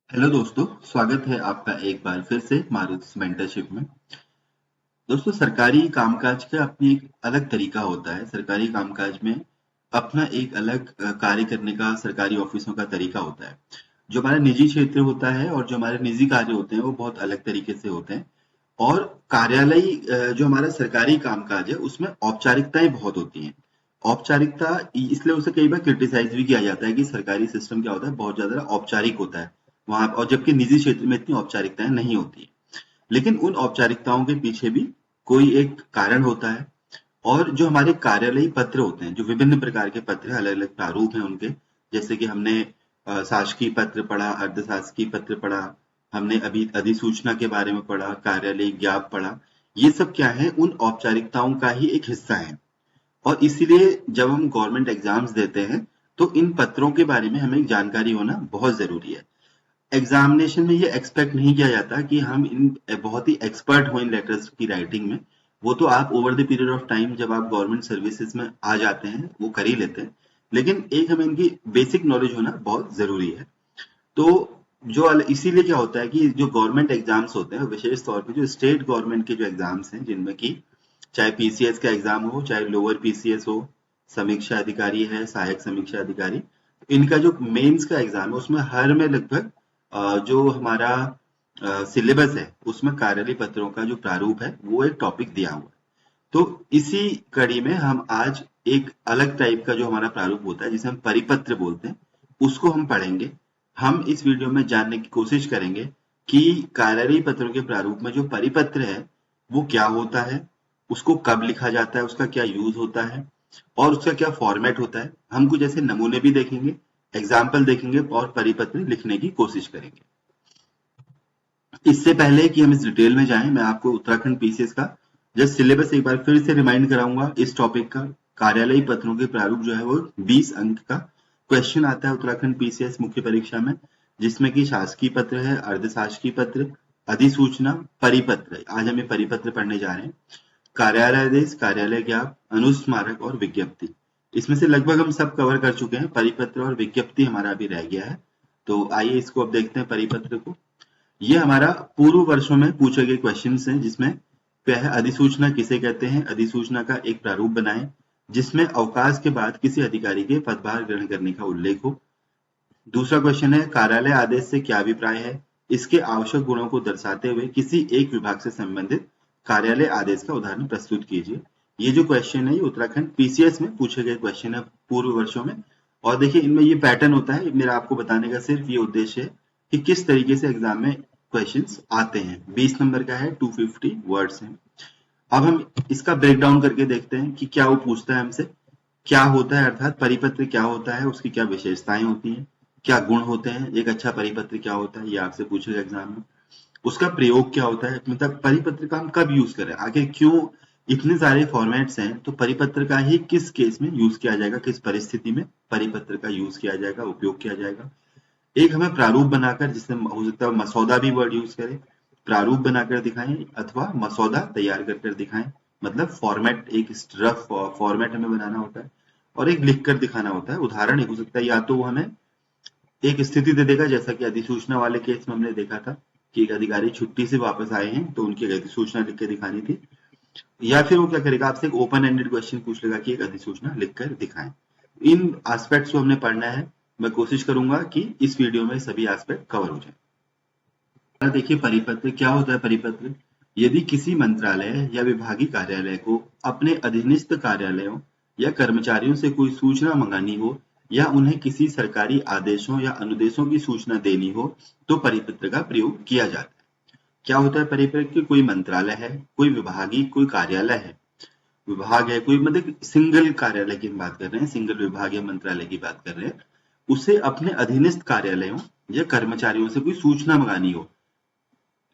Hello दोस्तों, स्वागत है आपका एक बार फिर से मारुति मेंटरशिप में। दोस्तों, सरकारी कामकाज का अपनी एक अलग तरीका होता है। सरकारी कामकाज में अपना एक अलग कार्य करने का सरकारी ऑफिसों का तरीका होता है। जो हमारा निजी क्षेत्र होता है और जो हमारे निजी कार्य होते हैं वो बहुत अलग तरीके से होते हैं। और कार्यालयी जो हमारा सरकारी कामकाज है उसमें औपचारिकताएं बहुत होती हैं। औपचारिकता इसलिए उसे कई बार क्रिटिसाइज भी किया जाता है कि सरकारी सिस्टम क्या होता है, बहुत ज्यादा औपचारिक होता है वहां, और जबकि निजी क्षेत्र में इतनी औपचारिकताएं नहीं होती। लेकिन उन औपचारिकताओं के पीछे भी कोई एक कारण होता है। और जो हमारे कार्यालयी पत्र होते हैं, जो विभिन्न प्रकार के पत्र हैं, अलग अलग प्रारूप हैं उनके। जैसे कि हमने शासकीय पत्र पढ़ा, अर्धशासकीय पत्र पढ़ा, हमने अभी अधिसूचना के बारे में पढ़ा, कार्यालय ज्ञाप पढ़ा। ये सब क्या है, उन औपचारिकताओं का ही एक हिस्सा है। और इसीलिए जब हम गवर्नमेंट एग्जाम्स देते हैं तो इन पत्रों के बारे में हमें जानकारी होना बहुत जरूरी है। एग्जामिनेशन में ये एक्सपेक्ट नहीं किया जाता कि हम इन बहुत ही एक्सपर्ट हो इन लेटर्स की राइटिंग में। वो तो आप over the period of time जब आप गवर्नमेंट सर्विसेज में आ जाते हैं वो कर ही लेते हैं। लेकिन एक हमें इनकी बेसिक नॉलेज होना बहुत जरूरी है। तो इसीलिए क्या होता है कि जो गवर्नमेंट एग्जाम्स होते हैं, विशेष तौर पे जो स्टेट गवर्नमेंट के जो एग्जाम्स हैं, जिनमें कि चाहे पीसीएस का एग्जाम हो, चाहे लोअर पीसीएस हो, समीक्षा अधिकारी है, सहायक समीक्षा अधिकारी, इनका जो मेंस का एग्जाम है उसमें हर में लगभग जो हमारा सिलेबस है उसमें कार्यालय पत्रों का जो प्रारूप है वो एक टॉपिक दिया हुआ है। तो इसी कड़ी में हम आज एक अलग टाइप का जो हमारा प्रारूप होता है जिसे हम परिपत्र बोलते हैं, उसको हम पढ़ेंगे। हम इस वीडियो में जानने की कोशिश करेंगे कि कार्यालय पत्रों के प्रारूप में जो परिपत्र है वो क्या होता है, उसको कब लिखा जाता है, उसका क्या यूज होता है और उसका क्या फॉर्मेट होता है। हम कुछ ऐसे नमूने भी देखेंगे, एग्जाम्पल देखेंगे और परिपत्र लिखने की कोशिश करेंगे। इससे पहले कि हम इस डिटेल में जाएं, मैं आपको उत्तराखंड पीसीएस का जस्ट सिलेबस एक बार फिर से रिमाइंड कराऊंगा। इस टॉपिक का कार्यालयी पत्रों के प्रारूप जो है वो 20 अंक का क्वेश्चन आता है उत्तराखंड पीसीएस मुख्य परीक्षा में, जिसमें कि शासकीय पत्र है, अर्धशासकीय पत्र, अधिसूचना, परिपत्र। आज हम ये परिपत्र पढ़ने जा रहे हैं। कार्यालय आदेश, कार्यालय ज्ञाप, अनुस्मारक और विज्ञप्ति। इसमें से लगभग हम सब कवर कर चुके हैं, परिपत्र और विज्ञप्ति हमारा अभी रह गया है। तो आइए इसको अब देखते हैं परिपत्र को। ये हमारा पूर्व वर्षों में पूछे गए क्वेश्चंस हैं, जिसमें पहला अधिसूचना किसे कहते हैं, अधिसूचना का एक प्रारूप बनाएं जिसमें अवकाश के बाद किसी अधिकारी के पदभार ग्रहण करने का उल्लेख हो। दूसरा क्वेश्चन है, कार्यालय आदेश से क्या अभिप्राय है, इसके आवश्यक गुणों को दर्शाते हुए किसी एक विभाग से संबंधित कार्यालय आदेश का उदाहरण प्रस्तुत कीजिए। ये जो क्वेश्चन है ये उत्तराखंड पीसीएस में पूछे गए क्वेश्चन है पूर्व वर्षों में। और देखिए इनमें ये पैटर्न होता है, मेरा आपको बताने का सिर्फ ये उद्देश्य है कि किस तरीके से एग्जाम में क्वेश्चंस आते हैं। 20 नंबर का है, 250 वर्ड्स हैं। अब हम इसका ब्रेक डाउन करके देखते हैं कि क्या वो पूछता है हमसे, क्या होता है, अर्थात परिपत्र क्या होता है, उसकी क्या विशेषताएं होती हैं, क्या गुण होते हैं, एक अच्छा परिपत्र क्या होता है, ये आपसे पूछेगा एग्जाम में। उसका प्रयोग क्या होता है, मतलब परिपत्र का हम कब यूज करें, आखिर क्यों इतने सारे फॉर्मेट्स हैं तो परिपत्र का ही किस केस में यूज किया जाएगा, किस परिस्थिति में परिपत्र का यूज किया जाएगा, उपयोग किया जाएगा। एक हमें प्रारूप बनाकर, जिसमें हो सकता है मसौदा भी वर्ड यूज करें, प्रारूप बनाकर दिखाएं अथवा मसौदा तैयार कर कर दिखाएं। मतलब फॉर्मेट, एक रफ फॉर्मेट हमें बनाना होता है और एक लिख कर दिखाना होता है। उदाहरण एक हो सकता है, या तो वो हमें एक स्थिति दे देगा, जैसा कि अधिसूचना वाले केस में हमने देखा था कि एक अधिकारी छुट्टी से वापस आए हैं तो उनकी अधिसूचना लिख के दिखानी थी। या फिर वो क्या करेगा, आपसे एक ओपन एंडेड क्वेश्चन पूछ लेगा कि एक अधिसूचना लिखकर दिखाएं। इन एस्पेक्ट्स को हमने पढ़ना है। मैं कोशिश करूंगा कि इस वीडियो में सभी एस्पेक्ट कवर हो जाए। देखिए परिपत्र क्या होता है। परिपत्र, यदि किसी मंत्रालय या विभागीय कार्यालय को अपने अधीनस्थ कार्यालयों या कर्मचारियों से कोई सूचना मंगानी हो या उन्हें किसी सरकारी आदेशों या अनुदेशों की सूचना देनी हो तो परिपत्र का प्रयोग किया जाता है। क्या होता है परिपत्र, कोई मंत्रालय है, कोई विभागीय कोई कार्यालय है, विभाग है कोई, मतलब सिंगल कार्यालय की हम बात कर रहे हैं, सिंगल विभाग या मंत्रालय की बात कर रहे हैं, उसे अपने अधीनस्थ कार्यालयों या कर्मचारियों से कोई सूचना मंगानी हो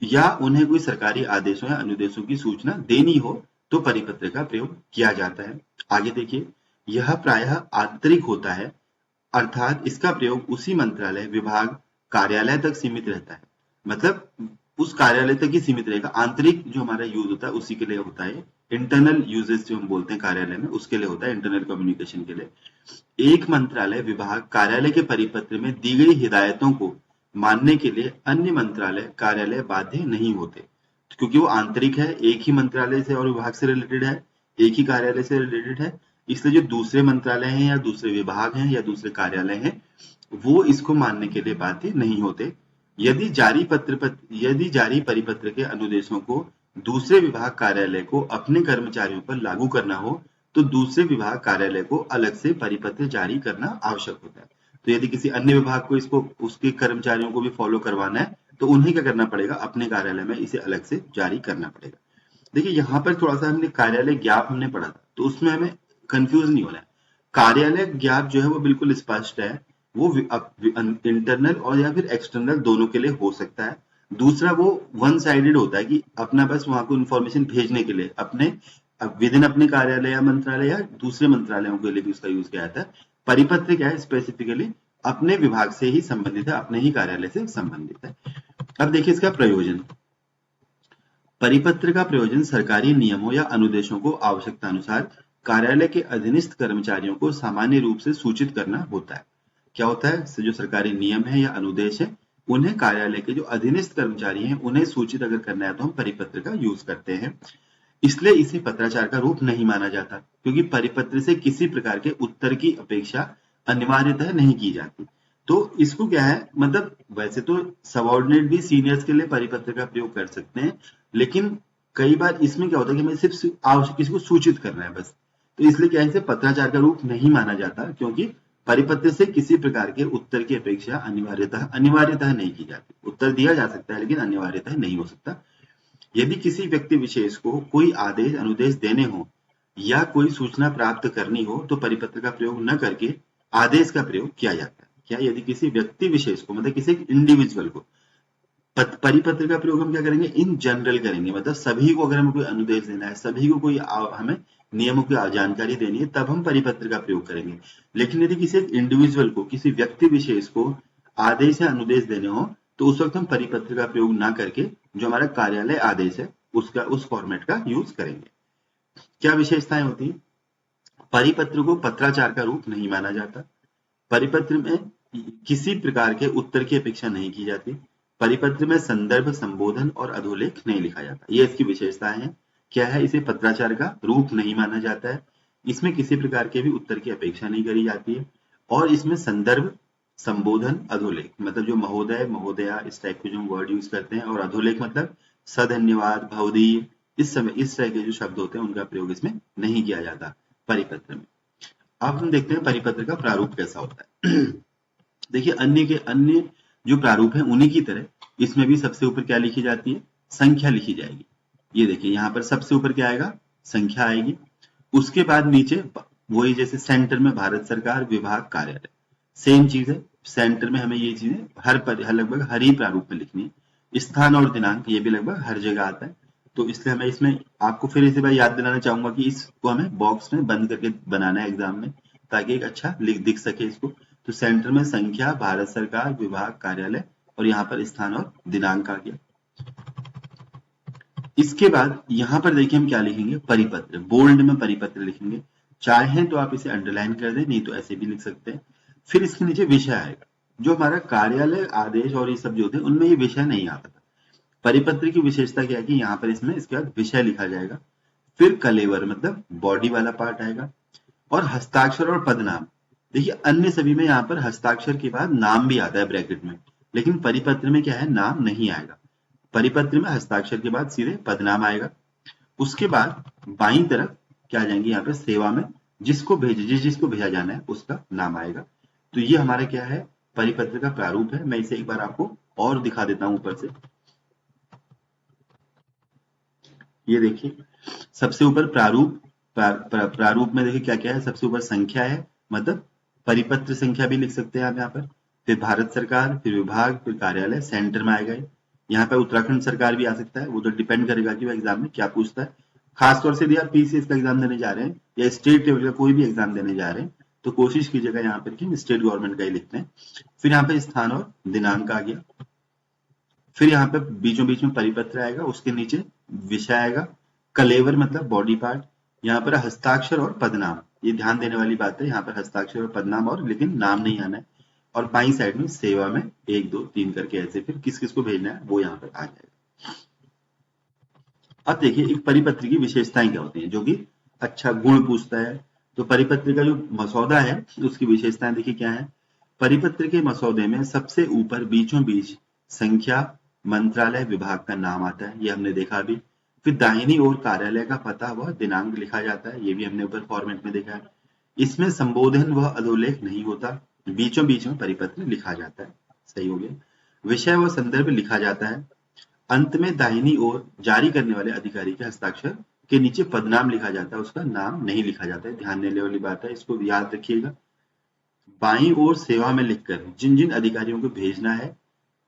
या उन्हें कोई सरकारी आदेशों या अनुदेशों की सूचना देनी हो तो परिपत्र का प्रयोग किया जाता है। आगे देखिए, यह प्रायः आंतरिक होता है, अर्थात इसका प्रयोग उसी मंत्रालय, विभाग, कार्यालय तक सीमित रहता है। मतलब उस कार्यालय तक ही सीमित रहेगा। आंतरिक जो हमारा यूज होता है उसी के लिए होता है। इंटरनल यूजेस जो हम बोलते हैं कार्यालय में, उसके लिए होता है, इंटरनल कम्युनिकेशन के लिए। एक मंत्रालय, विभाग, कार्यालय के परिपत्र में दी गई हिदायतों को मानने के लिए अन्य मंत्रालय कार्यालय बाध्य नहीं होते, क्योंकि वो आंतरिक है, एक ही मंत्रालय से और विभाग से रिलेटेड है, एक ही कार्यालय से रिलेटेड है। इसलिए जो दूसरे मंत्रालय हैं या दूसरे विभाग हैं या दूसरे कार्यालय हैं, वो इसको मानने के लिए बाध्य नहीं होते। यदि जारी परिपत्र के अनुदेशों को दूसरे विभाग कार्यालय को अपने कर्मचारियों पर लागू करना हो, तो दूसरे विभाग कार्यालय को अलग से परिपत्र जारी करना आवश्यक होता है। तो यदि किसी अन्य विभाग को इसको उसके कर्मचारियों को भी फॉलो करवाना है, तो उन्हें क्या करना पड़ेगा, अपने कार्यालय में इसे अलग से जारी करना पड़ेगा। देखिए यहाँ पर थोड़ा सा हमने कार्यालय ज्ञाप हमने पढ़ा था, तो उसमें हमें कंफ्यूज नहीं होना है। कार्यालय ज्ञाप जो है वो बिल्कुल स्पष्ट है, वो इंटरनल और या फिर एक्सटर्नल दोनों के लिए हो सकता है। दूसरा वो वन साइडेड होता है कि अपना बस वहां को इन्फॉर्मेशन भेजने के लिए अपने विद इन अपने कार्यालय या मंत्रालय या दूसरे मंत्रालयों के लिए भी उसका यूज किया जाता है। परिपत्र क्या है, स्पेसिफिकली अपने विभाग से ही संबंधित है, अपने ही कार्यालय से संबंधित है। अब देखिए इसका प्रयोजन। परिपत्र का प्रयोजन सरकारी नियमों या अनुदेशों को आवश्यकता अनुसार कार्यालय के अधीनस्थ कर्मचारियों को सामान्य रूप से सूचित करना होता है। क्या होता है, जो सरकारी नियम है या अनुदेश है, उन्हें कार्यालय के जो अधीनस्थ कर्मचारी हैं उन्हें सूचित अगर करना है तो हम परिपत्र का यूज करते हैं। इसलिए इसे पत्राचार का रूप नहीं माना जाता, क्योंकि परिपत्र से किसी प्रकार के उत्तर की अपेक्षा अनिवार्यतः नहीं की जाती। तो इसको क्या है, मतलब वैसे तो सबऑर्डिनेट भी सीनियर्स के लिए परिपत्र का प्रयोग कर सकते हैं, लेकिन कई बार इसमें क्या होता है कि हमें सिर्फ आवश्यक किसी को सूचित करना है बस, तो इसलिए क्या है, इसे पत्राचार का रूप नहीं माना जाता, क्योंकि परिपत्र से किसी प्रकार के उत्तर की अपेक्षा अनिवार्यतः नहीं की जाती। उत्तर दिया जा सकता है लेकिन अनिवार्यतः नहीं हो सकता। यदि किसी व्यक्ति विशेष को कोई आदेश अनुदेश देने हो या कोई सूचना प्राप्त करनी हो, तो परिपत्र का प्रयोग न करके आदेश का प्रयोग किया जाता है। क्या, यदि किसी व्यक्ति विशेष को, मतलब किसी इंडिविजुअल को, परिपत्र का प्रयोग हम क्या करेंगे, इन जनरल करेंगे, मतलब सभी को अगर हमें कोई अनुदेश देना है, सभी को कोई हमें नियमों की जानकारी देनी है, तब हम परिपत्र का प्रयोग करेंगे। लेकिन यदि किसी इंडिविजुअल को, किसी व्यक्ति विशेष को आदेश या अनुदेश देने हो, तो उस वक्त हम परिपत्र का प्रयोग ना करके जो हमारा कार्यालय आदेश है उस फॉर्मेट का यूज करेंगे। क्या विशेषताएं होती है, परिपत्र को पत्राचार का रूप नहीं माना जाता, परिपत्र में किसी प्रकार के उत्तर की अपेक्षा नहीं की जाती, परिपत्र में संदर्भ, संबोधन और अधोलेख नहीं लिखा जाता। ये इसकी विशेषताएं हैं। क्या है, इसे पत्राचार का रूप नहीं माना जाता है, इसमें किसी प्रकार के भी उत्तर की अपेक्षा नहीं करी जाती है, और इसमें संदर्भ, संबोधन, अधोलेख, मतलब जो महोदय महोदया इस टाइप के जो वर्ड यूज करते हैं, और अधोलेख मतलब सधन्यवाद, भवदीय, इस तरह के जो शब्द होते हैं उनका प्रयोग इसमें नहीं किया जाता परिपत्र में। अब हम देखते हैं परिपत्र का प्रारूप कैसा होता है। देखिए अन्य जो प्रारूप है उन्हीं की तरह इसमें भी सबसे ऊपर क्या लिखी जाती है, संख्या लिखी जाएगी। ये देखिए यहाँ पर सबसे ऊपर क्या आएगा, संख्या आएगी। उसके बाद नीचे वही, जैसे सेंटर में भारत सरकार विभाग कार्यालय, सेम चीज है। सेंटर में हमें ये चीजें लगभग हर ही प्रारूप में लिखनी है। स्थान और दिनांक ये भी लगभग हर जगह आता है, तो इसलिए हमें इसमें आपको फिर इसे मैं याद दिलाना चाहूंगा कि इसको हमें बॉक्स में बंद करके बनाना है एग्जाम में, ताकि एक अच्छा दिख सके इसको। तो सेंटर में संख्या, भारत सरकार विभाग कार्यालय, और यहाँ पर स्थान और दिनांक आ गया। इसके बाद यहाँ पर देखिए हम क्या लिखेंगे, परिपत्र, बोल्ड में परिपत्र लिखेंगे। चाहे तो आप इसे अंडरलाइन कर दें, नहीं तो ऐसे भी लिख सकते हैं। फिर इसके नीचे विषय आएगा। जो हमारा कार्यालय आदेश और ये सब जो होते हैं उनमें ये विषय नहीं आता था। परिपत्र की विशेषता क्या है कि यहाँ पर इसमें इसके बाद विषय लिखा जाएगा। फिर कलेवर मतलब बॉडी वाला पार्ट आएगा, और हस्ताक्षर और पदनाम। देखिए अन्य सभी में यहाँ पर हस्ताक्षर के बाद नाम भी आता है ब्रैकेट में, लेकिन परिपत्र में क्या है, नाम नहीं आएगा। परिपत्र में हस्ताक्षर के बाद सीधे पदनाम आएगा। उसके बाद बाईं तरफ क्या आ जाएंगे, यहाँ पे सेवा में जिसको भेजा जाना है उसका नाम आएगा। तो ये हमारा क्या है, परिपत्र का प्रारूप है। मैं इसे एक बार आपको और दिखा देता हूं ऊपर से। ये देखिए सबसे ऊपर प्रारूप में देखिए क्या क्या है। सबसे ऊपर संख्या है, मतलब परिपत्र संख्या भी लिख सकते हैं आप यहाँ पर। फिर भारत सरकार, फिर विभाग, फिर कार्यालय, सेंटर में आएगा। यहाँ पे उत्तराखंड सरकार भी आ सकता है, वो तो डिपेंड करेगा कि वो एग्जाम में क्या पूछता है। खासतौर से यदि आप पीसीएस का एग्जाम देने जा रहे हैं या स्टेट लेवल का कोई भी एग्जाम देने जा रहे हैं, तो कोशिश कीजिएगा यहाँ पर कि स्टेट गवर्नमेंट का ही लिखते हैं। फिर यहाँ पे स्थान और दिनांक आ गया। फिर यहाँ पे बीचों बीच में परिपत्र आएगा, उसके नीचे विषय आएगा। कलेवर मतलब बॉडी पार्ट। यहाँ पर हस्ताक्षर और पदनाम, ये ध्यान देने वाली बात है, यहाँ पर हस्ताक्षर और पदनाम, और लेकिन नाम नहीं आना है। और बाई साइड में सेवा में 1 2 3 करके ऐसे फिर किस किस को भेजना है वो यहाँ पर आ जाएगा। अब देखिए एक परिपत्र की विशेषताएं क्या होती हैं, जो कि अच्छा गुण पूछता है। तो परिपत्र का जो मसौदा है उसकी विशेषताएं देखिए क्या है। परिपत्र के मसौदे में सबसे ऊपर बीचों बीच संख्या, मंत्रालय, विभाग का नाम आता है, ये हमने देखा अभी। फिर दाहिनी ओर कार्यालय का पता व दिनांक लिखा जाता है, ये भी हमने ऊपर फॉर्मेट में देखा है। इसमें संबोधन व अधोलेख नहीं होता, बीचों बीच में परिपत्र लिखा जाता है, सही हो गया। विषय व संदर्भ लिखा जाता है। अंत में दाहिनी ओर जारी करने वाले अधिकारी के हस्ताक्षर के नीचे पदनाम लिखा जाता है, उसका नाम नहीं लिखा जाता है, ध्यान देने वाली बात है, इसको याद रखिएगा। बाईं ओर सेवा में लिखकर जिन जिन अधिकारियों को भेजना है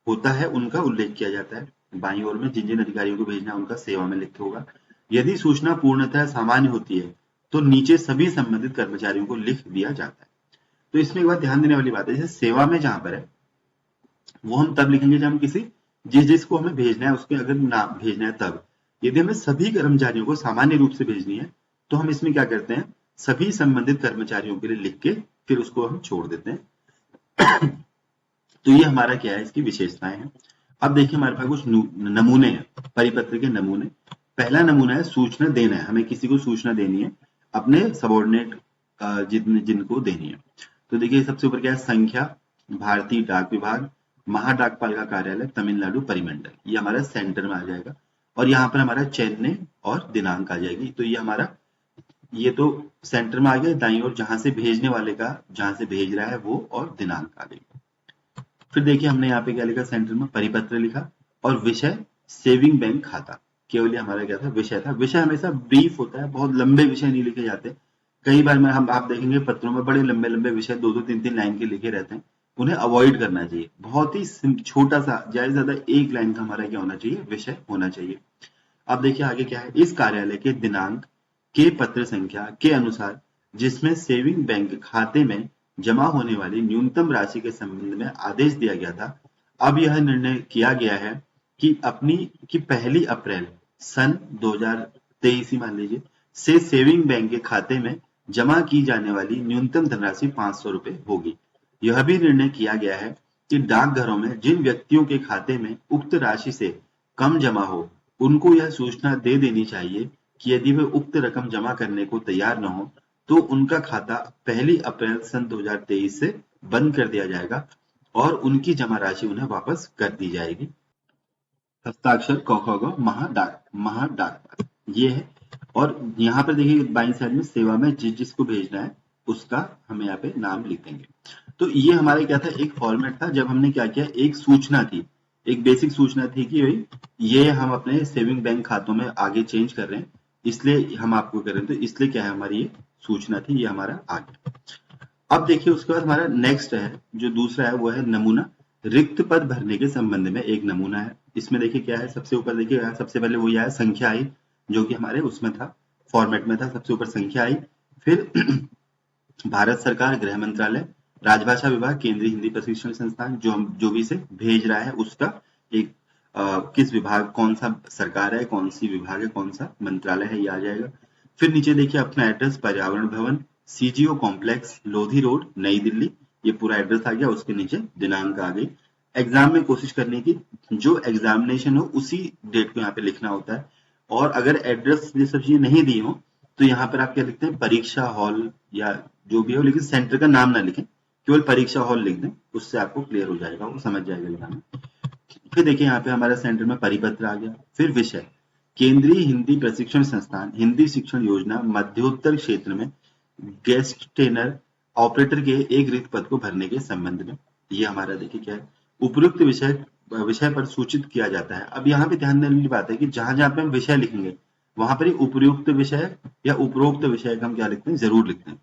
होता है उनका उल्लेख किया जाता है। बाईं ओर में जिन जिन अधिकारियों को भेजना है उनका सेवा में लिखा होगा। यदि सूचना पूर्णतः सामान्य होती है तो नीचे सभी संबंधित कर्मचारियों को लिख दिया जाता है। तो इसमें एक बात ध्यान देने वाली बात है, जैसे सेवा में जहां पर है वो हम तब लिखेंगे जब हम किसी जिसको हमें भेजना है उसके अगर नाम भेजना है तब। यदि हमें सभी कर्मचारियों को सामान्य रूप से भेजनी है तो हम इसमें क्या करते हैं, सभी संबंधित कर्मचारियों के लिए लिख के फिर उसको हम छोड़ देते हैं। तो ये हमारा क्या है, इसकी विशेषताएं हैं। अब देखिए हमारे पास कुछ नमूने हैं, परिपत्र के नमूने। पहला नमूना है सूचना देना है, हमें किसी को सूचना देनी है अपने सबॉर्डिनेट जिनको देनी है। तो देखिए सबसे ऊपर क्या है, संख्या, भारतीय डाक विभाग, महाडाकपाल का कार्यालय, तमिलनाडु परिमंडल, ये हमारा सेंटर में आ जाएगा। और यहाँ पर हमारा चेन्नई और दिनांक आ जाएगी। तो ये हमारा ये तो सेंटर में आ गया, दाईं ओर जहां से भेजने वाले का जहां से भेज रहा है वो और दिनांक आ गई। फिर देखिए हमने यहाँ पे क्या लिखा, सेंटर में परिपत्र लिखा और विषय सेविंग बैंक खाता। केवल ये हमारा क्या था, विषय था। विषय हमेशा ब्रीफ होता है, बहुत लंबे विषय नहीं लिखे जाते। कई बार में हम आप देखेंगे पत्रों में बड़े लंबे लंबे विषय 2 2 3 3 लाइन के लिखे रहते हैं, उन्हें अवॉइड करना चाहिए। बहुत ही छोटा सा ज्यादा से ज्यादा 1 लाइन का हमारा क्या होना चाहिए, विषय होना चाहिए। अब देखिए आगे क्या है, इस कार्यालय के दिनांक के पत्र संख्या के अनुसार जिसमें सेविंग बैंक खाते में जमा होने वाली न्यूनतम राशि के संबंध में आदेश दिया गया था, अब यह निर्णय किया गया है कि 1 अप्रैल सन 2023 ही मान लीजिए से सेविंग बैंक के खाते में जमा की जाने वाली न्यूनतम धनराशि 500 रुपए होगी। यह भी निर्णय किया गया है कि डाकघरों में जिन व्यक्तियों के खाते में उक्त राशि से कम जमा हो उनको यह सूचना दे देनी चाहिए कि यदि वे उक्त रकम जमा करने को तैयार न हो तो उनका खाता 1 अप्रैल सन 2023 से बंद कर दिया जाएगा और उनकी जमा राशि उन्हें वापस कर दी जाएगी। हस्ताक्षर क महाडाक ये है। और यहाँ पर देखिए बाईं साइड में सेवा में जिसको भेजना है उसका हमें यहाँ पे नाम लिख देंगे। तो ये हमारा क्या था, एक फॉर्मेट था जब हमने क्या किया, एक सूचना थी, एक बेसिक सूचना थी कि भाई ये हम अपने सेविंग बैंक खातों में आगे चेंज कर रहे हैं, इसलिए हम आपको कर रहे हैं। तो इसलिए क्या है, हमारी ये सूचना थी, ये हमारा आ गया। अब देखिए उसके बाद हमारा नेक्स्ट है जो दूसरा है वो है नमूना। रिक्त पद भरने के संबंध में एक नमूना है। इसमें देखिए क्या है, सबसे ऊपर देखिए सबसे पहले वो है संख्या आई, जो कि हमारे उसमें था, फॉर्मेट में था। सबसे ऊपर संख्या आई, फिर भारत सरकार गृह मंत्रालय, राजभाषा विभाग, केंद्रीय हिंदी प्रशिक्षण संस्थान, जो भी इसे भेज रहा है उसका एक किस विभाग, कौन सा सरकार है, कौन सी विभाग है, कौन सा मंत्रालय है, ये आ जाएगा। फिर नीचे देखिए अपना एड्रेस, पर्यावरण भवन, सीजीओ कॉम्प्लेक्स, लोधी रोड, नई दिल्ली, ये पूरा एड्रेस आ गया। उसके नीचे दिनांक आ गई। एग्जाम में कोशिश करने की जो एग्जामिनेशन हो उसी डेट को यहाँ पे लिखना होता है। और अगर एड्रेस ये सब चीजें नहीं दी हो तो यहाँ पर आप क्या लिखते हैं, परीक्षा हॉल या जो भी हो, लेकिन सेंटर का नाम ना लिखें, केवल परीक्षा हॉल लिख दें, उससे आपको क्लियर हो जाएगा, वो समझ जाएगा एग्जाम। फिर देखिए यहाँ पे हमारा सेंटर में परिपत्र आ गया। फिर विषय केंद्रीय हिंदी प्रशिक्षण संस्थान, हिंदी शिक्षण योजना, मध्योत्तर क्षेत्र में गेस्ट ट्रेनर ऑपरेटर के एक रिक्त पद को भरने के संबंध में, ये हमारा देखिए क्या है, उपयुक्त विषय पर सूचित किया जाता है। अब यहाँ पे ध्यान देने की बात है कि जहां जहां पे हम विषय लिखेंगे वहां पर ही उपयुक्त विषय या उपरोक्त विषय का हम क्या लिखते हैं, जरूर लिखते हैं।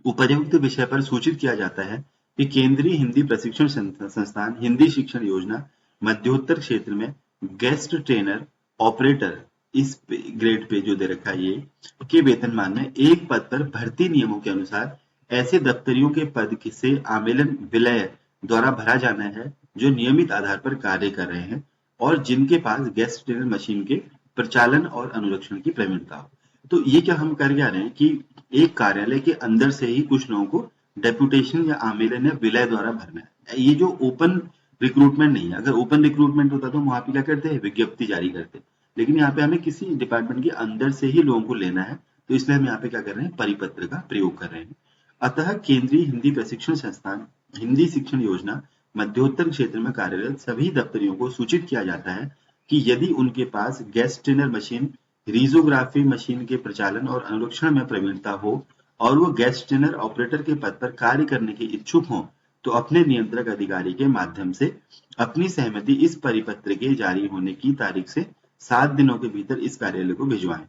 उपयुक्त विषय पर सूचित किया जाता है कि केंद्रीय हिंदी प्रशिक्षण संस्थान, हिंदी शिक्षण योजना, मध्योत्तर क्षेत्र में गेस्ट ट्रेनर ऑपरेटर, इस ग्रेड पे जो दे रखा है ये, के वेतनमान में एक पद पर भर्ती नियमों के अनुसार ऐसे दफ्तरियों के पद से आवेदन विलय द्वारा भरा जाना है जो नियमित आधार पर कार्य कर रहे हैं और जिनके पास गेस्ट ट्रेनर मशीन के प्रचालन और अनुरक्षण की प्रवीणता हो। तो ये क्या हम कर जा रहे हैं कि एक कार्यालय के अंदर से ही कुछ लोगों को डेपुटेशन या आमेलन या विलय द्वारा भरना है। ये जो ओपन रिक्रूटमेंट नहीं है, अगर ओपन रिक्रूटमेंट होता तो वहां पे क्या करते हैं, विज्ञप्ति जारी करते, लेकिन यहाँ पे हमें किसी डिपार्टमेंट के अंदर से ही लोगों को लेना है, तो इसलिए हम यहाँ पे क्या कर रहे हैं, परिपत्र का प्रयोग कर रहे हैं। अतः केंद्रीय हिंदी प्रशिक्षण संस्थान हिंदी शिक्षण योजना मध्योत्तर क्षेत्र में कार्यरत सभी दफ्तरियों को सूचित किया जाता है कि यदि उनके पास गैस ट्रेनर मशीन, रीजोग्राफी मशीन के प्रचालन और अनुरक्षण में प्रवीणता हो और वो गैस ट्रेनर ऑपरेटर के पद पर कार्य करने के इच्छुक हों, तो अपने नियंत्रक अधिकारी के माध्यम से अपनी सहमति इस परिपत्र के जारी होने की तारीख से 7 दिनों के भीतर इस कार्यालय को भिजवाएं।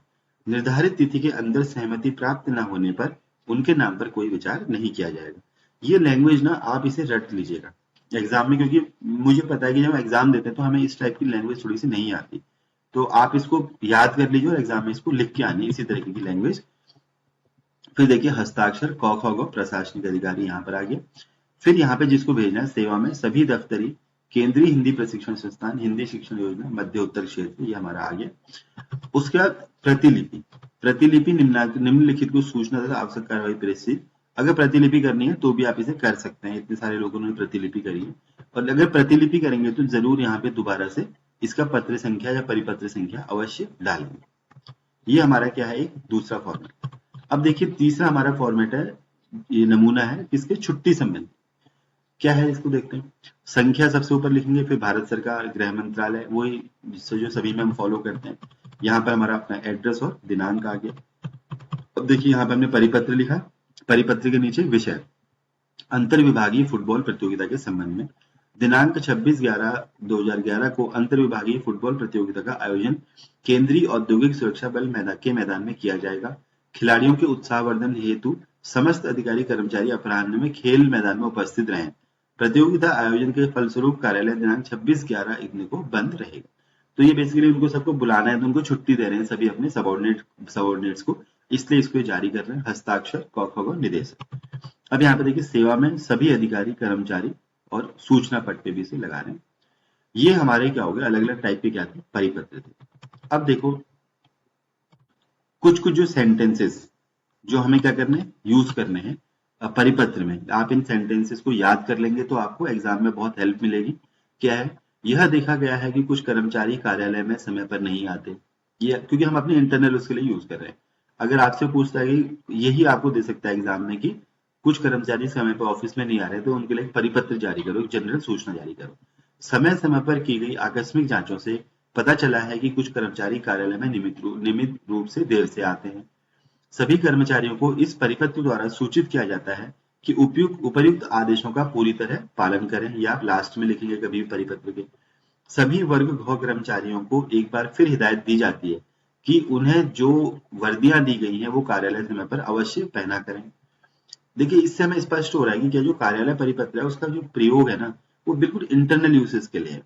निर्धारित तिथि के अंदर सहमति प्राप्त न होने पर उनके नाम पर कोई विचार नहीं किया जाएगा। ये लैंग्वेज ना आप इसे रट लीजिएगा एग्जाम में, क्योंकि मुझे पता है कि जब एग्जाम देते हैं तो हमें इस टाइप की लैंग्वेज थोड़ी सी नहीं आती, तो आप इसको याद कर लीजिए और एग्जाम में इसको लिख के आनी इसी तरीके की लैंग्वेज। फिर देखिए हस्ताक्षर क ख ग प्रशासनिक अधिकारी यहाँ पर आ गया। फिर यहाँ पे जिसको भेजना है सेवा में सभी दफ्तरी केंद्रीय हिंदी प्रशिक्षण संस्थान हिंदी शिक्षण योजना मध्य उत्तर क्षेत्र, ये हमारा आ गया। उसके बाद प्रतिलिपि, प्रतिलिपि निम्नलिखित को सूचना तथा आवश्यक कार्रवाई प्रेषित, अगर प्रतिलिपि करनी है तो भी आप इसे कर सकते हैं, इतने सारे लोगों ने प्रतिलिपि करी है। और अगर प्रतिलिपि करेंगे तो जरूर यहाँ पे दोबारा से इसका पत्र संख्या या परिपत्र संख्या अवश्य डालेंगे। ये हमारा क्या है, एक दूसरा फॉर्मेट। अब देखिए तीसरा हमारा फॉर्मेट है, ये नमूना है किसके, छुट्टी संबंधी। क्या है इसको देखते हैं। संख्या सबसे ऊपर लिखेंगे, फिर भारत सरकार, गृह मंत्रालय, वही जो सभी में हम फॉलो करते हैं। यहाँ पर हमारा अपना एड्रेस और दिनांक आ गया। अब देखिए यहाँ पे हमने परिपत्र लिखा, परिपत्र के नीचे विषय अंतर विभागीय फुटबॉल प्रतियोगिता के संबंध में, दिनांक 26/11/2011 को अंतर विभागीय फुटबॉल प्रतियोगिता का आयोजन केंद्रीय औद्योगिक सुरक्षा बल के मैदान में किया जाएगा। खिलाड़ियों के उत्साहवर्धन हेतु समस्त अधिकारी कर्मचारी अपराह्न में खेल मैदान में उपस्थित रहें। प्रतियोगिता आयोजन के फलस्वरूप कार्यालय दिनांक 26/11 को बंद रहेगा। तो ये बेसिकली उनको सबको बुलाना है, तो उनको छुट्टी दे रहे हैं सभी अपने सबॉर्डिनेट्स को, इसलिए इसको जारी कर रहे हैं। हस्ताक्षर क ख ग निदेशक। अब यहाँ पे देखिए सेवा में सभी अधिकारी कर्मचारी और सूचना पट पे भी इसे लगा रहे हैं। ये हमारे क्या हो गए, अलग अलग टाइप के क्या थे, परिपत्र थे। अब देखो कुछ कुछ जो सेंटेंसेस जो हमें क्या करने हैं, यूज करने हैं परिपत्र में, आप इन सेंटेंसेस को याद कर लेंगे तो आपको एग्जाम में बहुत हेल्प मिलेगी। क्या है, यह देखा गया है कि कुछ कर्मचारी कार्यालय में समय पर नहीं आते, ये क्योंकि हम अपने इंटरनल उसके लिए यूज कर रहे हैं। अगर आपसे पूछता है कि यही आपको दे सकता है एग्जाम में कि कुछ कर्मचारी समय पर ऑफिस में नहीं आ रहे, तो उनके लिए एक परिपत्र जारी करो, एक जनरल सूचना जारी करो। समय समय पर की गई आकस्मिक जांचों से पता चला है कि कुछ कर्मचारी कार्यालय में नियमित रूप से देर से आते हैं। सभी कर्मचारियों को इस परिपत्र द्वारा सूचित किया जाता है कि उपर्युक्त आदेशों का पूरी तरह पालन करें, या आप लास्ट में लिखेंगे कभी परिपत्र के। सभी वर्ग ग कर्मचारियों को एक बार फिर हिदायत दी जाती है कि उन्हें जो वर्दियां दी गई हैं वो कार्यालय समय पर अवश्य पहना करें। देखिए इससे हमें स्पष्ट हो रहा है कि क्या जो कार्यालय परिपत्र है उसका जो प्रयोग है ना, वो बिल्कुल इंटरनल यूसेज के लिए है।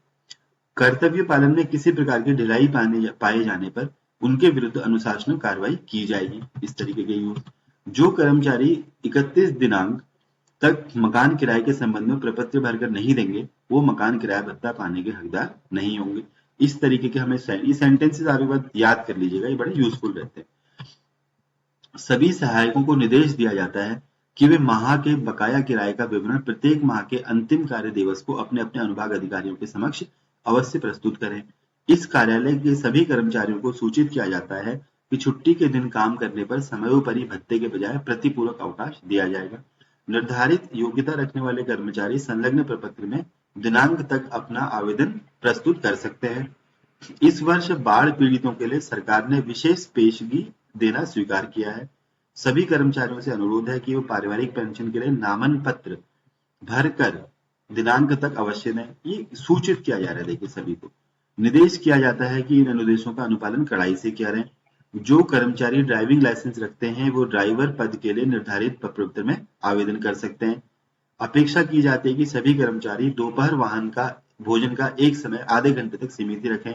कर्तव्य पालन में किसी प्रकार की ढिलाई पाए जाने पर उनके विरुद्ध अनुशासनिक कार्रवाई की जाएगी। इस तरीके के यूज। जो कर्मचारी 31 दिनांक तक मकान किराए के संबंध में प्रपत्र भरकर नहीं देंगे, वो मकान किराया भत्ता पाने के हकदार नहीं होंगे। इस तरीके के हमें ये सेंटेंसेस आप एक बार याद कर लीजिएगा, ये बड़े यूजफुल रहते हैं। सभी सहायकों को निर्देश दिया जाता है कि वे माह के बकाया किराए का विवरण प्रत्येक माह के अंतिम कार्य दिवस को अपने अपने अनुभाग अधिकारियों के समक्ष अवश्य प्रस्तुत करें। इस कार्यालय के सभी कर्मचारियों को सूचित किया जाता है कि छुट्टी के दिन काम करने पर समयोपरि भत्ते के बजाय प्रतिपूरक अवकाश दिया जाएगा। निर्धारित योग्यता रखने वाले कर्मचारी संलग्न प्रपत्र में दिनांक तक अपना आवेदन प्रस्तुत कर सकते हैं। इस वर्ष बाढ़ पीड़ितों के लिए सरकार ने विशेष पेशगी देना स्वीकार किया है। सभी कर्मचारियों से अनुरोध है कि वो पारिवारिक पेंशन के लिए नामन पत्र भरकर दिनांक तक अवश्य दें। ये सूचित किया जा रहा है देखिए सभी को। निर्देश किया जाता है कि इन अनुदेशों का अनुपालन कड़ाई से किया रहे। जो कर्मचारी ड्राइविंग लाइसेंस रखते हैं वो ड्राइवर पद के लिए निर्धारित प्रपत्र में आवेदन कर सकते हैं। अपेक्षा की जाती है कि सभी कर्मचारी दोपहर वाहन का भोजन का एक समय आधे घंटे तक सीमित रखें।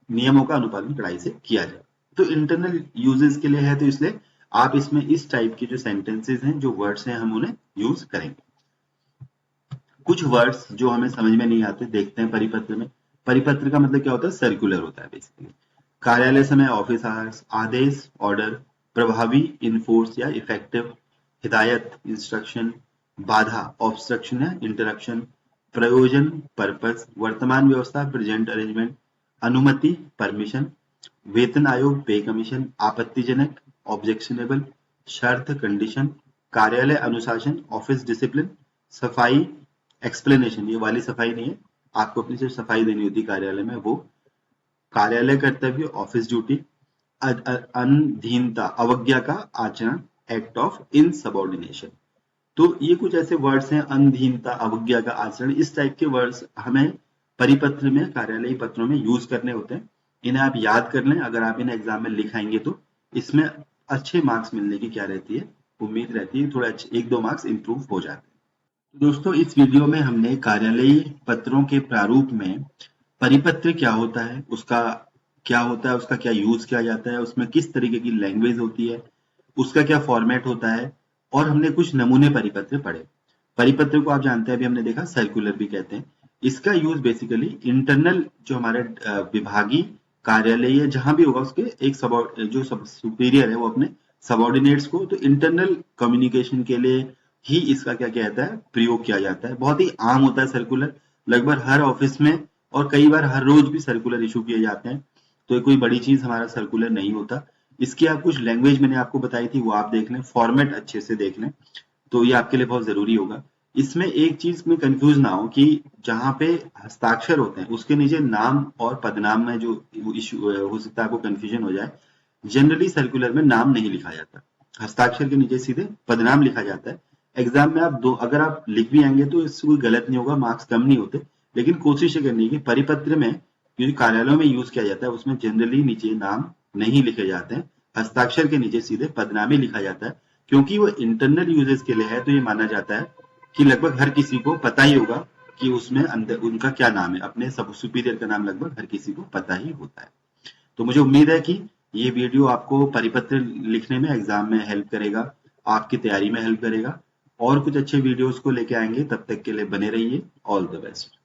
नियमों का अनुपालन कड़ाई से किया जाए। तो इंटरनल यूजेस के लिए है, तो इसलिए आप इसमें इस टाइप की जो सेंटेंसेस हैं, जो वर्ड्स हैं, हम उन्हें यूज करेंगे। कुछ वर्ड्स जो हमें समझ में नहीं आते देखते हैं परिपत्र में। परिपत्र का मतलब क्या होता है, सर्कुलर होता है बेसिकली। कार्यालय समय ऑफिस आवर्स, आदेश ऑर्डर, प्रभावी इनफोर्स या इफेक्टिव, हिदायत इंस्ट्रक्शन, बाधा ऑब्स्ट्रक्शन है, इंटरप्शन, प्रयोजन पर्पस, वर्तमान व्यवस्था प्रेजेंट अरेंजमेंट, अनुमति परमिशन, वेतन आयोग पे कमीशन, आपत्तिजनक ऑब्जेक्शनेबल, शर्त कंडीशन, कार्यालय अनुशासन ऑफिस डिसिप्लिन, सफाई एक्सप्लेनेशन, ये वाली सफाई नहीं है, आपको अपनी सिर्फ सफाई देनी होती है कार्यालय में, वो कार्यालय कर्तव्य ऑफिस ड्यूटी, अधीनता अवज्ञा का आचरण एक्ट ऑफ इनसबऑर्डिनेशन। तो ये कुछ ऐसे वर्ड्स हैं, अधीनता अवज्ञा का आचरण, इस टाइप के वर्ड्स हमें परिपत्र में कार्यालयी पत्रों में यूज करने होते हैं। इन्हें आप याद कर लें, अगर आप इन्हें एग्जाम में लिखाएंगे तो इसमें अच्छे मार्क्स मिलने की क्या रहती है, उम्मीद रहती है, थोड़ा 1-2 मार्क्स इंप्रूव हो जाते हैं। तो दोस्तों इस वीडियो में हमने कार्यालयी पत्रों के प्रारूप में परिपत्र क्या होता है, उसका क्या होता है, उसका क्या यूज किया जाता है, उसमें किस तरीके की लैंग्वेज होती है, उसका क्या फॉर्मेट होता है, और हमने कुछ नमूने परिपत्र पढ़े। परिपत्र को आप जानते हैं, अभी हमने देखा सर्कुलर भी कहते हैं। इसका यूज बेसिकली इंटरनल जो हमारे विभागीय कार्यालय है जहां भी होगा, उसके एक जो सुपीरियर है वो अपने सबऑर्डिनेट्स को, तो इंटरनल कम्युनिकेशन के लिए ही इसका क्या कहता है प्रयोग किया जाता है। बहुत ही आम होता है सर्कुलर, लगभग हर ऑफिस में, और कई बार हर रोज भी सर्कुलर इशू किए जाते हैं, तो कोई बड़ी चीज हमारा सर्कुलर नहीं होता। इसकी आप कुछ लैंग्वेज मैंने आपको बताई थी, वो आप देख लें, फॉर्मेट अच्छे से देख लें, तो ये आपके लिए बहुत जरूरी होगा। इसमें एक चीज में कंफ्यूज ना हो कि जहां पे हस्ताक्षर होते हैं उसके नीचे नाम और पदनाम में जो इशू हो सकता है आपको कंफ्यूजन हो जाए। जनरली सर्कुलर में नाम नहीं लिखा जाता, हस्ताक्षर के नीचे सीधे पदनाम लिखा जाता है। एग्जाम में आप अगर आप लिख भी आएंगे तो इससे कोई गलत नहीं होगा, मार्क्स कम नहीं होते, लेकिन कोशिश ये करनी है कि परिपत्र में जो कार्यालयों में यूज किया जाता है उसमें जनरली नीचे नाम नहीं लिखे जाते हैं, हस्ताक्षर के नीचे सीधे पदनाम ही लिखा जाता है, क्योंकि वो इंटरनल यूजेस के लिए है। तो ये माना जाता है कि लगभग हर किसी को पता ही होगा कि उसमें अंदर उनका क्या नाम है, अपने सब सुपीरियर का नाम लगभग हर किसी को पता ही होता है। तो मुझे उम्मीद है कि ये वीडियो आपको परिपत्र लिखने में एग्जाम में हेल्प करेगा, आपकी तैयारी में हेल्प करेगा। और कुछ अच्छे वीडियोस को लेके आएंगे, तब तक के लिए बने रहिए। All the best.